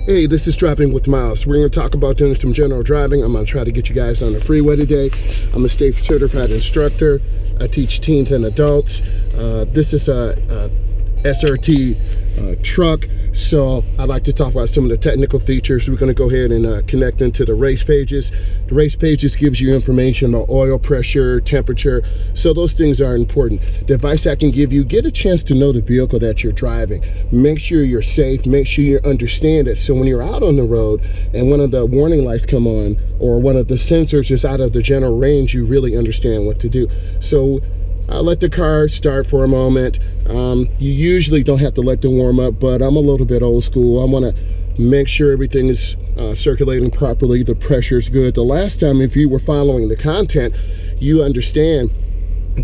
Hey, this is Driving with Myles. We're going to talk about doing some general driving. I'm going to try to get you guys on the freeway today. I'm a state certified instructor. I teach teens and adults. This is a SRT truck, so I'd like to talk about some of the technical features. We're going to go ahead and connect into the race pages. The race pages gives you information on oil pressure, temperature, so those things are important. The advice I can give you, get a chance to know the vehicle that you're driving. Make sure you're safe, make sure you understand it, so when you're out on the road and one of the warning lights come on or one of the sensors is out of the general range, you really understand what to do. So I'll let the car start for a moment. You usually don't have to let it warm up, but I'm a little bit old school. I want to make sure everything is circulating properly, the pressure is good. The last time, if you were following the content, you understand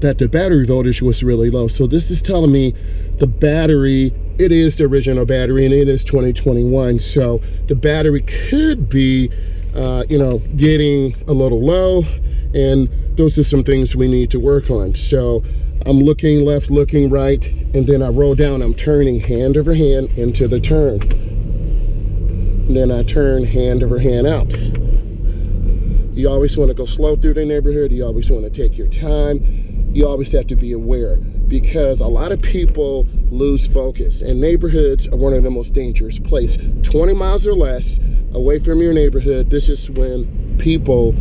that the battery voltage was really low. So this is telling me the battery, it is the original battery and it is 2021. So the battery could be, getting a little low, and those are some things we need to work on. So I'm looking left, looking right, and then I roll down. I'm turning hand over hand into the turn. And then I turn hand over hand out. You always want to go slow through the neighborhood. You always want to take your time. You always have to be aware, because a lot of people lose focus, and neighborhoods are one of the most dangerous places. 20 miles or less away from your neighborhood, this is when people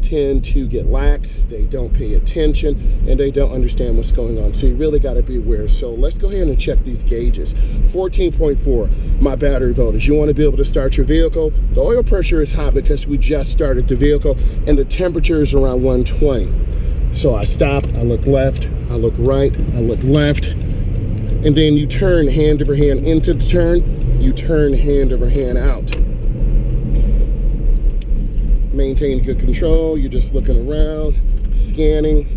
tend to get lax, they don't pay attention, and they don't understand what's going on. So you really got to be aware. So let's go ahead and check these gauges. 14.4, my battery voltage. You want to be able to start your vehicle. The oil pressure is high because we just started the vehicle, and the temperature is around 120. So I stop, I look left, I look right, I look left, and then you turn hand over hand into the turn, you turn hand over hand out. Maintain good control. You're just looking around, scanning,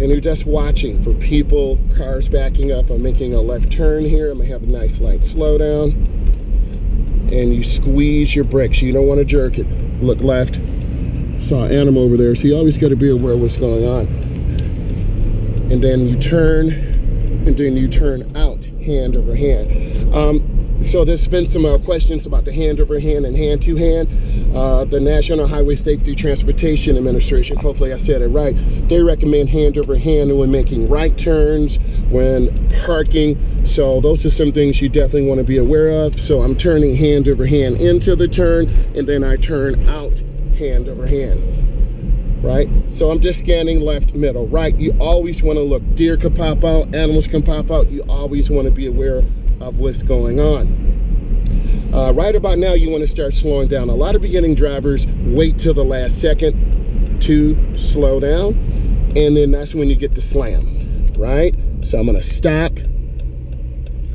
and you're just watching for people, cars backing up. I'm making a left turn here. I'm gonna have a nice light slowdown, and you squeeze your brakes. You don't want to jerk it. Look left. Saw an animal over there, so you always got to be aware of what's going on. And then you turn, and then you turn out, hand over hand. So there's been some questions about the hand over hand and hand to hand. The National Highway Safety Transportation Administration, hopefully I said it right, they recommend hand over hand when making right turns, when parking. So those are some things you definitely want to be aware of. So I'm turning hand over hand into the turn, and then I turn out hand over hand. Right? So I'm just scanning left, middle, right. You always want to look. Deer can pop out, animals can pop out. You always want to be aware of what's going on. Right about now, you want to start slowing down. A lot of beginning drivers wait till the last second to slow down, and then that's when you get the slam, right? So I'm going to stop.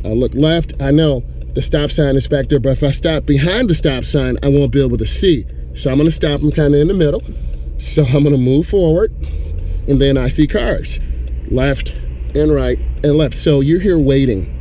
I look left. I know the stop sign is back there, but if I stop behind the stop sign, I won't be able to see. So I'm going to stop. I'm kind of in the middle. So I'm going to move forward, and then I see cars, left and right and left. So you're here waiting.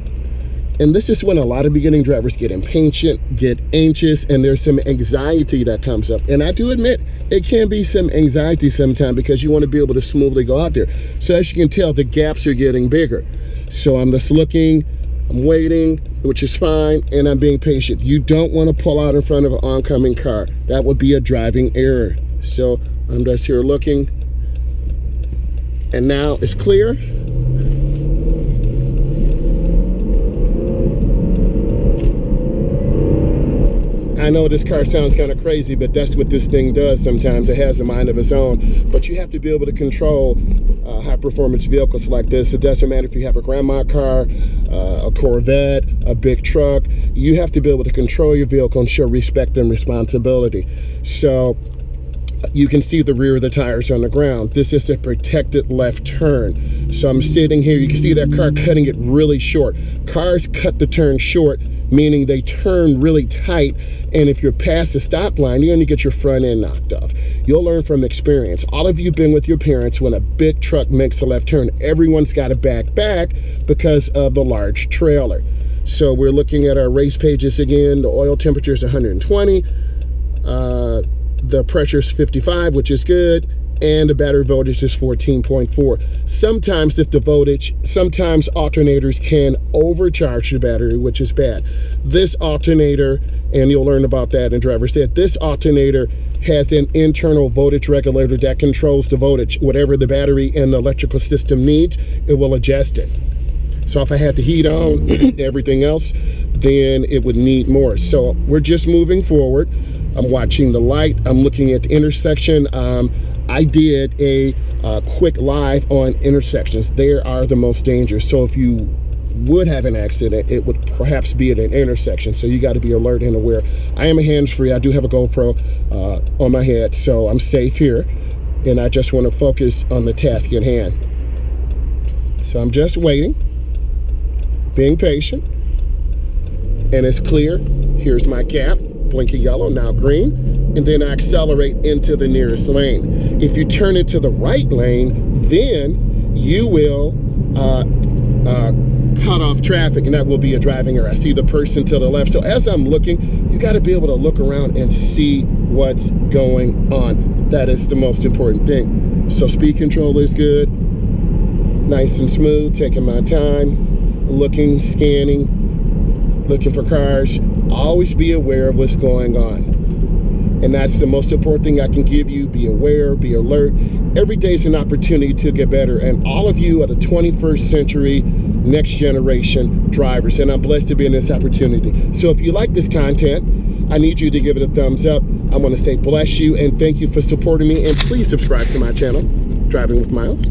And this is when a lot of beginning drivers get impatient, get anxious, and there's some anxiety that comes up. And I do admit, it can be some anxiety sometimes, because you want to be able to smoothly go out there. So as you can tell, the gaps are getting bigger. So I'm just looking, I'm waiting, which is fine, and I'm being patient. You don't want to pull out in front of an oncoming car. That would be a driving error. So I'm just here looking, and now it's clear. I know this car sounds kind of crazy, but that's what this thing does sometimes. It has a mind of its own. But you have to be able to control high-performance vehicles like this. It doesn't matter if you have a grandma car, a Corvette, a big truck. You have to be able to control your vehicle and show respect and responsibility. So you can see the rear of the tires on the ground. This is a protected left turn. So I'm sitting here. You can see that car cutting it really short. Cars cut the turn short, meaning they turn really tight, and if you're past the stop line, you're going to get your front end knocked off. You'll learn from experience. All of you have been with your parents when a big truck makes a left turn. Everyone's got to back because of the large trailer. So we're looking at our race pages again. The oil temperature is 120. The pressure is 55, which is good, and the battery voltage is 14.4. Sometimes if the voltage, sometimes alternators can overcharge the battery, which is bad. This alternator, and you'll learn about that in driver's ed, this alternator has an internal voltage regulator that controls the voltage. Whatever the battery and the electrical system needs, it will adjust it. So if I had the heat on, everything else, then it would need more. So we're just moving forward. I'm watching the light. I'm looking at the intersection. I did a quick live on intersections. They are the most dangerous. So if you would have an accident, it would perhaps be at an intersection. So you got to be alert and aware. I am a hands-free. I do have a GoPro on my head, so I'm safe here. And I just want to focus on the task at hand. So I'm just waiting, being patient, and it's clear. Here's my cap, blinking yellow, now green, and then I accelerate into the nearest lane. If you turn into the right lane, then you will cut off traffic, and that will be a driving error. I see the person to the left. So as I'm looking, you got to be able to look around and see what's going on. That is the most important thing. So speed control is good, nice and smooth, taking my time, looking, scanning, looking for cars. Always be aware of what's going on. And that's the most important thing I can give you. Be aware, be alert. Every day is an opportunity to get better. And all of you are the 21st century, next generation drivers. And I'm blessed to be in this opportunity. So if you like this content, I need you to give it a thumbs up. I want to say bless you and thank you for supporting me. And please subscribe to my channel, Driving with Myles.